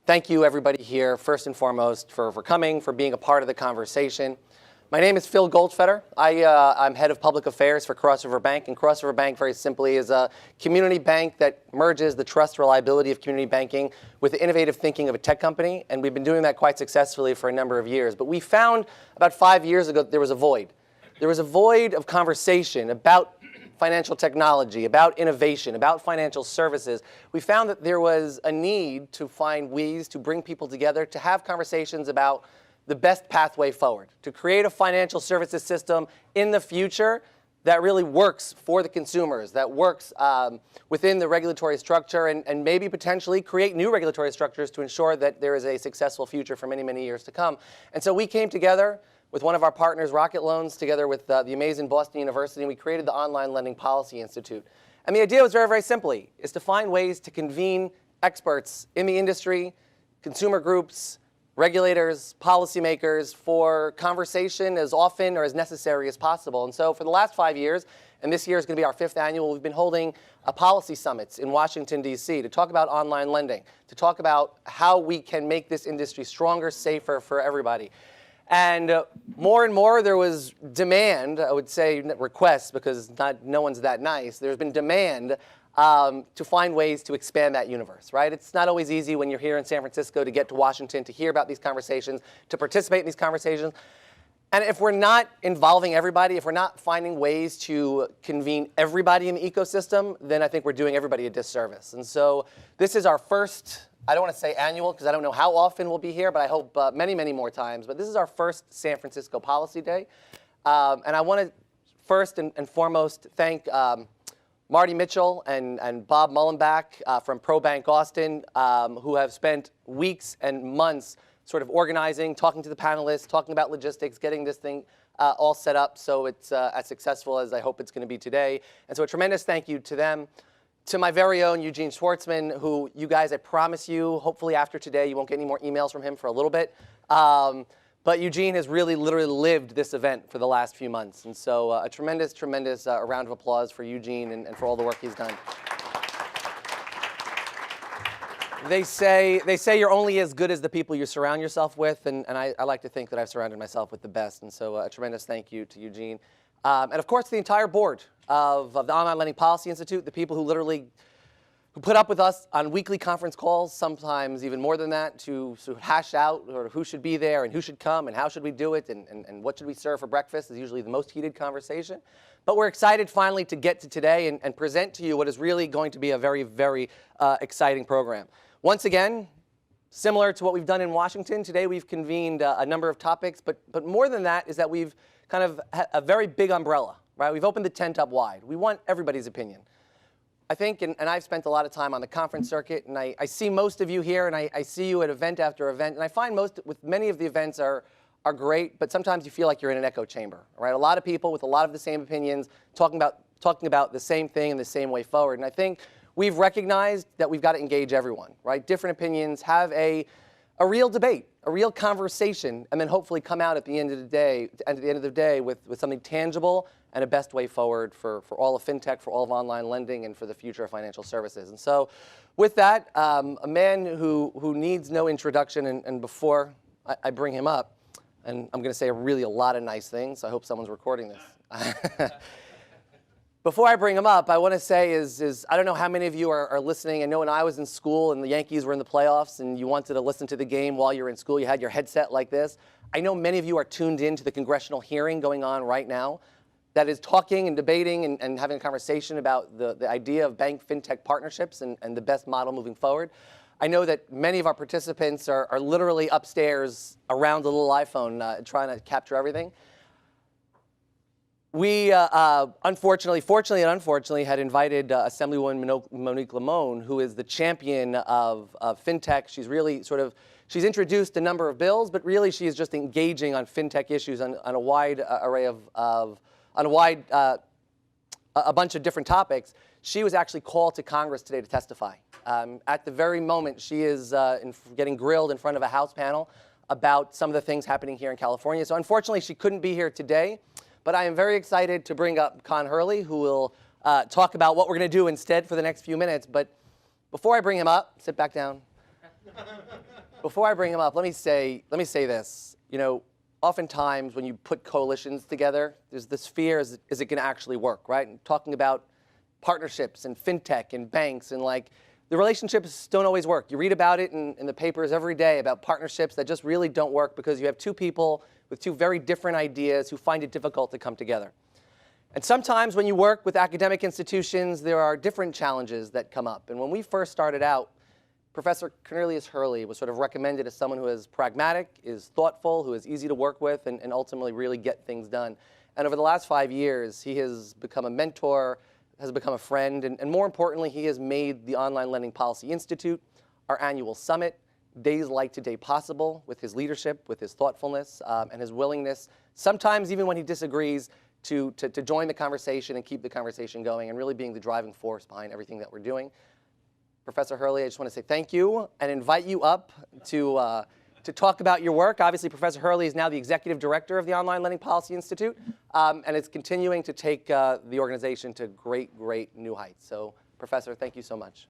Thank you, everybody here, first and foremost, for coming, for being a part of the conversation. My name is Phil Goldfeder. I'm head of public affairs for Crossover Bank, and Crossover Bank, very simply, is a community bank that merges the trust reliability of community banking with the innovative thinking of a tech company, and we've been doing that quite successfully for a number of years. But we found about 5 years ago that there was a void. There was a void of conversation about financial technology, about innovation, about financial services. We found that there was a need to find ways to bring people together, to have conversations about the best pathway forward, to create a financial services system in the future that really works for the consumers, that works within the regulatory structure, and maybe potentially create new regulatory structures to ensure that there is a successful future for many, many years to come. And so we came together with one of our partners, Rocket Loans, together with the amazing Boston University, and we created the Online Lending Policy Institute. And the idea was very, very simply, is to find ways to convene experts in the industry, consumer groups, regulators, policymakers, for conversation as often or as necessary as possible. And so for the last 5 years, and this year is going to be our 5th annual, we've been holding policy summits in Washington, D.C. to talk about online lending, to talk about how we can make this industry stronger, safer for everybody. And more and more there was demand, I would say requests, because no one's that nice. There's been demand to find ways to expand that universe, right? It's not always easy when you're here in San Francisco to get to Washington, to hear about these conversations, to participate in these conversations. And if we're not involving everybody, if we're not finding ways to convene everybody in the ecosystem, then I think we're doing everybody a disservice. And so this is our first, I don't want to say annual, because I don't know how often we'll be here, but I hope many, many more times. But this is our first San Francisco Policy Day. And I want to first and foremost thank Marty Mitchell and Bob Mullenbach from ProBank Austin, who have spent weeks and months sort of organizing, talking to the panelists, talking about logistics, getting this thing all set up so it's as successful as I hope it's going to be today. And so a tremendous thank you to them. To my very own Eugene Schwartzman, who you guys, I promise you, hopefully after today, you won't get any more emails from him for a little bit. But Eugene has really literally lived this event for the last few months. And so a tremendous, tremendous round of applause for Eugene and for all the work he's done. They say you're only as good as the people you surround yourself with, and I like to think that I've surrounded myself with the best. And so a tremendous thank you to Eugene. And of course, the entire board of the Online Lending Policy Institute, the people who put up with us on weekly conference calls, sometimes even more than that, to hash out who should be there and who should come and how should we do it and what should we serve for breakfast is usually the most heated conversation. But we're excited finally to get to today and present to you what is really going to be a very, very exciting program. Once again, similar to what we've done in Washington, today we've convened a number of topics, but more than that is that we've kind of had a very big umbrella, right? We've opened the tent up wide. We want everybody's opinion. I think, and I've spent a lot of time on the conference circuit, and I see most of you here, and I see you at event after event, and I find with many of the events are great, but sometimes you feel like you're in an echo chamber, right? A lot of people with a lot of the same opinions talking about the same thing in the same way forward, and I think we've recognized that we've got to engage everyone, right? Different opinions, have a real debate, a real conversation, and then hopefully come out at the end of the day, with something tangible and a best way forward for all of fintech, for all of online lending, and for the future of financial services. And so with that, a man who needs no introduction, and before I bring him up, and I'm going to say really a lot of nice things. I hope someone's recording this. Before I bring him up, I want to say is I don't know how many of you are listening. I know when I was in school and the Yankees were in the playoffs and you wanted to listen to the game while you're in school, you had your headset like this. I know many of you are tuned in to the congressional hearing going on right now that is talking and debating and having a conversation about the idea of bank fintech partnerships and the best model moving forward. I know that many of our participants are literally upstairs around the little iPhone trying to capture everything. We fortunately and unfortunately, had invited Assemblywoman Monique Limon, who is the champion of fintech. She's really she's introduced a number of bills, but really she is just engaging on fintech issues on a wide array a bunch of different topics. She was actually called to Congress today to testify. At the very moment, she is getting grilled in front of a House panel about some of the things happening here in California. So unfortunately, she couldn't be here today. But I am very excited to bring up Con Hurley, who will talk about what we're going to do instead for the next few minutes. But before I bring him up, sit back down. Before I bring him up, let me say this. You know, oftentimes when you put coalitions together, there's this fear: is it going to actually work, right? And talking about partnerships and fintech and banks and like the relationships don't always work. You read about it in the papers every day about partnerships that just really don't work because you have two people with two very different ideas who find it difficult to come together. And sometimes when you work with academic institutions, there are different challenges that come up. And when we first started out, Professor Cornelius Hurley was sort of recommended as someone who is pragmatic, is thoughtful, who is easy to work with, and ultimately really get things done. And over the last 5 years, he has become a mentor, has become a friend, and more importantly, he has made the Online Lending Policy Institute, our annual summit, days like today possible with his leadership, with his thoughtfulness, and his willingness, sometimes even when he disagrees, to join the conversation and keep the conversation going and really being the driving force behind everything that we're doing. Professor Hurley, I just want to say thank you and invite you up to talk about your work. Obviously, Professor Hurley is now the executive director of the Online Lending Policy Institute, and it's continuing to take the organization to great, great new heights. So, Professor, thank you so much.